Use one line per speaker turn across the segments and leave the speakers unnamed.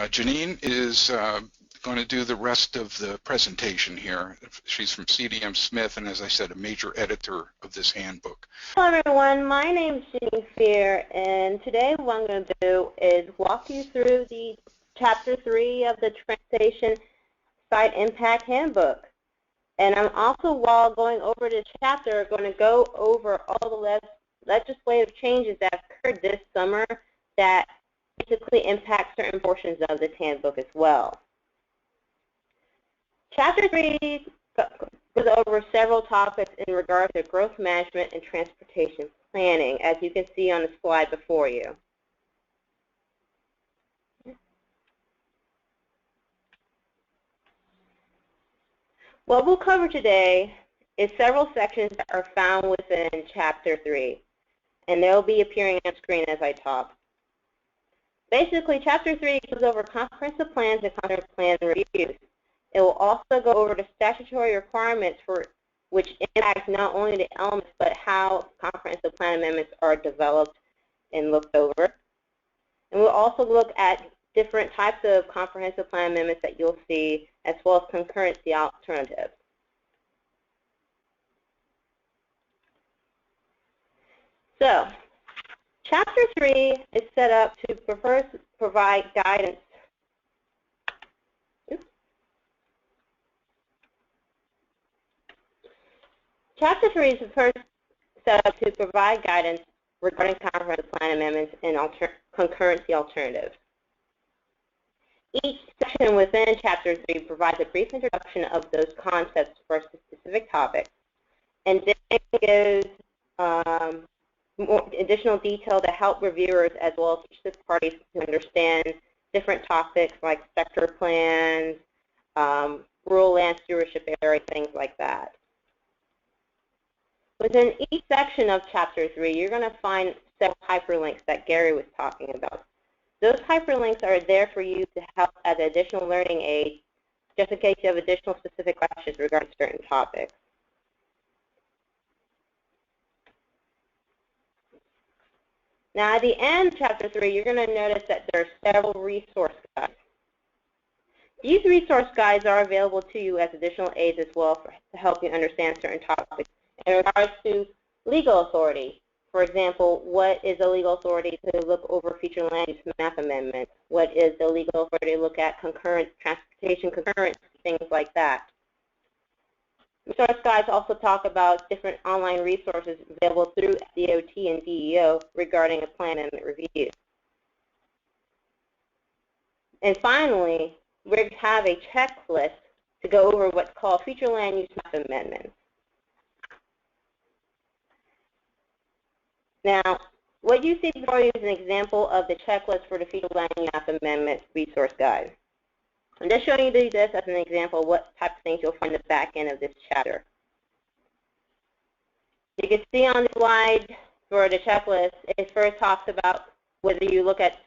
Janine is going to do the rest of the presentation here. She's from CDM Smith, and as I said, a major editor of this handbook.
Hello everyone, my name is Janine Fear, and today what I'm going to do is walk you through the Chapter 3 of the Transportation Site Impact Handbook. And I'm also, while going over the chapter, going to go over all the legislative changes that occurred this summer that basically impact certain portions of this handbook as well. Chapter 3 goes over several topics in regard to growth management and transportation planning, as you can see on the slide before you. What we'll cover today is several sections that are found within Chapter 3, and they'll be appearing on screen as I talk. Basically, Chapter 3 goes over comprehensive plans and comprehensive plan reviews. It will also go over the statutory requirements for which impact not only the elements but how comprehensive plan amendments are developed and looked over. And we'll also look at different types of comprehensive plan amendments that you'll see, as well as concurrency alternatives. So, Chapter 3 is set up to first provide guidance. Chapter 3 is first set up to provide guidance regarding comprehensive plan amendments and concurrency alternatives. Each section within Chapter 3 provides a brief introduction of those concepts for specific topics, and then gives more additional detail to help reviewers as well as interested parties to understand different topics like sector plans, rural land stewardship area, things like that. Within each section of Chapter 3, you're going to find several hyperlinks that Gary was talking about. Those hyperlinks are there for you to help as an additional learning aid, just in case you have additional specific questions regarding certain topics. Now, at the end of Chapter 3, you're going to notice that there are several resource guides. These resource guides are available to you as additional aids as well to help you understand certain topics. In regards to legal authority, for example, what is the legal authority to look over future land use map amendments? What is the legal authority to look at concurrent transportation concurrence, things like that? Resource guides also talk about different online resources available through FDOT and DEO regarding a plan amendment review. And finally, we have a checklist to go over what's called future land use map amendments. Now, what you see before you is an example of the checklist for the future land use map amendment resource guide. I'm just showing you this as an example of what type of things you'll find at the back end of this chapter. You can see on the slide for the checklist, it first talks about whether you look at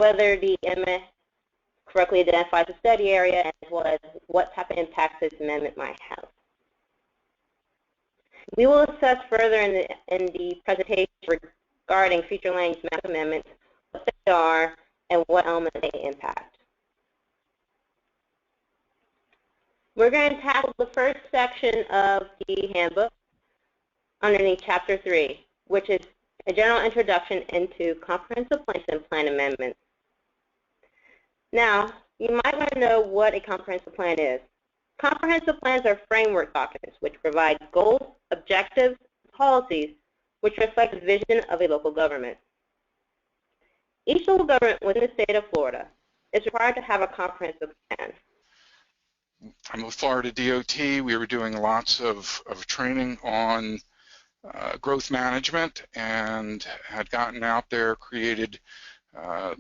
whether the amendment correctly identifies the study area as well as what type of impact this amendment might have. We will assess further in the presentation regarding future land use map amendments, what they are, and what elements they impact. We're going to tackle the first section of the handbook underneath Chapter 3, which is a general introduction into comprehensive plans and plan amendments. Now, you might want to know what a comprehensive plan is. Comprehensive plans are framework documents which provide goals, objectives, and policies which reflect the vision of a local government. Each local government within the state of Florida is required to have a comprehensive plan.
I'm with Florida DOT. We were doing lots of training on growth management and had gotten out there, created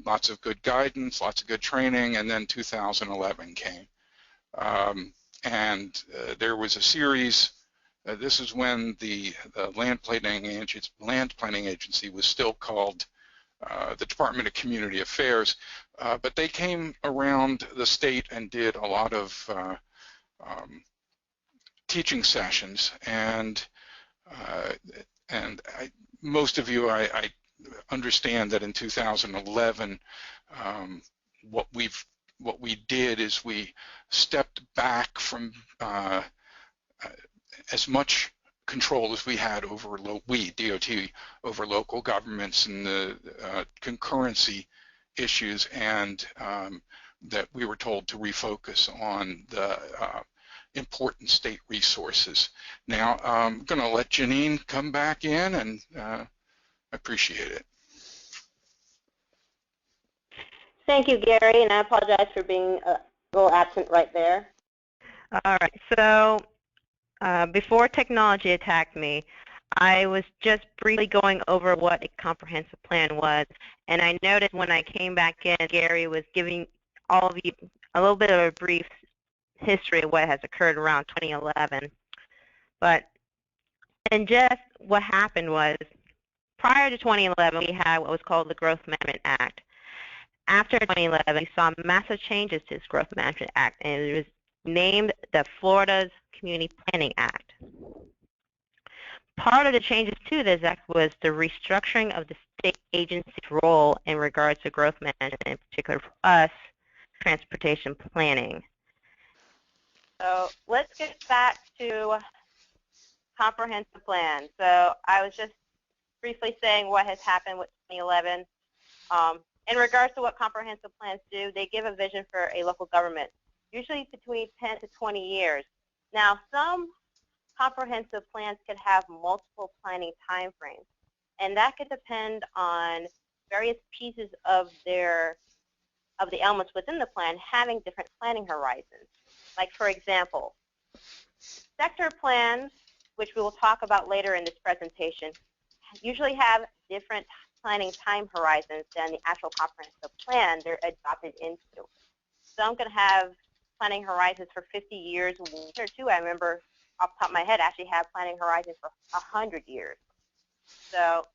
lots of good guidance, lots of good training, and then 2011 came. There was a series, this is when the land planning agency was still called the Department of Community Affairs, but they came around the state and did a lot of teaching sessions, and most of you, I understand that in 2011, what we did is we stepped back from as much control as we had over DOT over local governments and the concurrency issues, and that we were told to refocus on the important state resources. Now I'm going to let Janine come back in, and I appreciate it.
Thank you, Gary, and I apologize for being a little absent right there.
All right, so before technology attacked me, I was just briefly going over what a comprehensive plan was, and I noticed when I came back in, Gary was giving all of you a little bit of a brief history of what has occurred around 2011. And just what happened was, prior to 2011, we had what was called the Growth Management Act. After 2011, we saw massive changes to this Growth Management Act, and it was named the Florida's Community Planning Act. Part of the changes to this act was the restructuring of the state agency's role in regards to growth management, in particular for us, transportation planning.
So let's get back to comprehensive plan. So I was just briefly saying what has happened with 2011. In regards to what comprehensive plans do, they give a vision for a local government, usually between 10 to 20 years. Now, some comprehensive plans could have multiple planning timeframes, and that could depend on various pieces of the elements within the plan having different planning horizons. Like, for example, sector plans, which we will talk about later in this presentation, usually have different planning time horizons than the actual comprehensive plan they're adopted into. Some can have planning horizons for 50 years, one or two. I remember off the top of my head actually have planning horizons for 100 years. So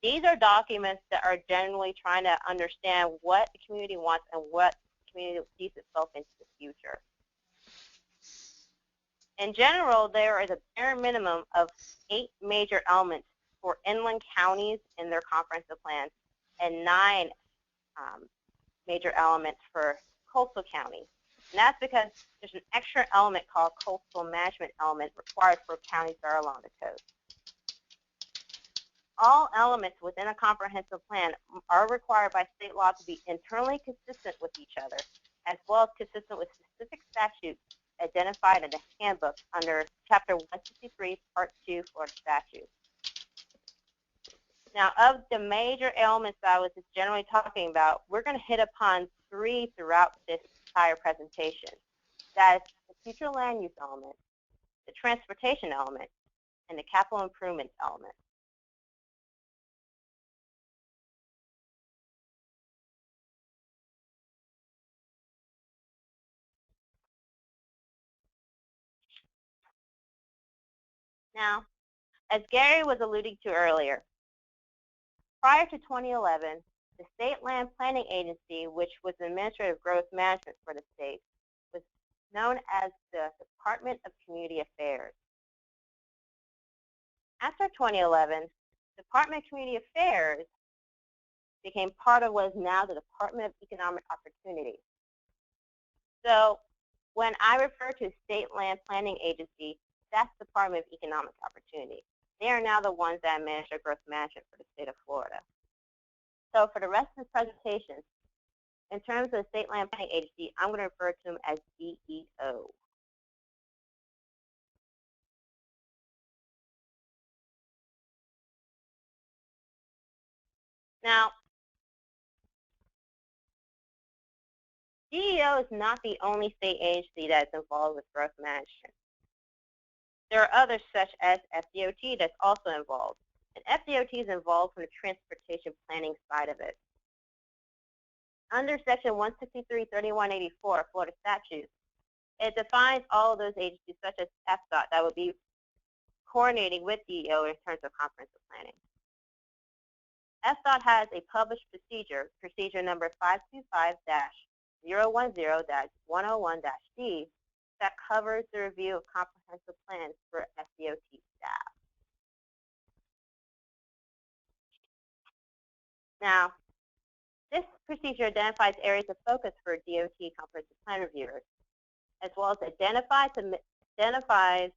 these are documents that are generally trying to understand what the community wants and what the community sees itself into the future. In general, there is a bare minimum of 8 major elements for inland counties in their comprehensive plans and 9 major elements for coastal counties. And that's because there's an extra element called coastal management element required for counties that are along the coast. All elements within a comprehensive plan are required by state law to be internally consistent with each other, as well as consistent with specific statutes identified in the handbook under Chapter 163, Part 2, Florida statutes. Now, of the major elements that I was just generally talking about, we're going to hit upon 3 throughout this entire presentation. That is the future land use element, the transportation element, and the capital improvement element. Now, as Gary was alluding to earlier, prior to 2011, the State Land Planning Agency, which was the Administrative Growth Management for the state, was known as the Department of Community Affairs. After 2011, the Department of Community Affairs became part of what is now the Department of Economic Opportunity. So when I refer to State Land Planning Agency, that's the Department of Economic Opportunity. They are now the ones that administer growth management for the state of Florida. So for the rest of this presentation, in terms of the State Land Planning Agency, I'm going to refer to them as DEO. Now, DEO is not the only state agency that is involved with growth management. There are others such as FDOT that's also involved. And FDOT is involved from the transportation planning side of it. Under Section 163.31.84 Florida statutes, it defines all of those agencies such as FDOT that would be coordinating with DEO in terms of comprehensive planning. FDOT has a published procedure number 525-010-101-D, that covers the review of comprehensive plans for FDOT staff. Now, this procedure identifies areas of focus for DOT comprehensive plan reviewers, as well as identifies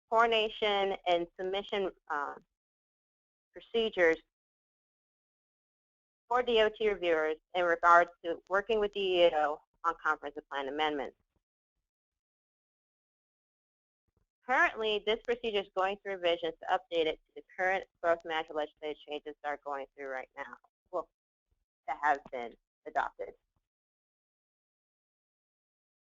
coordination and submission procedures for DOT reviewers in regards to working with DEO on comprehensive plan amendments. Currently, this procedure is going through revisions to update it to the current growth management legislative changes that are going through right now, well, that have been adopted.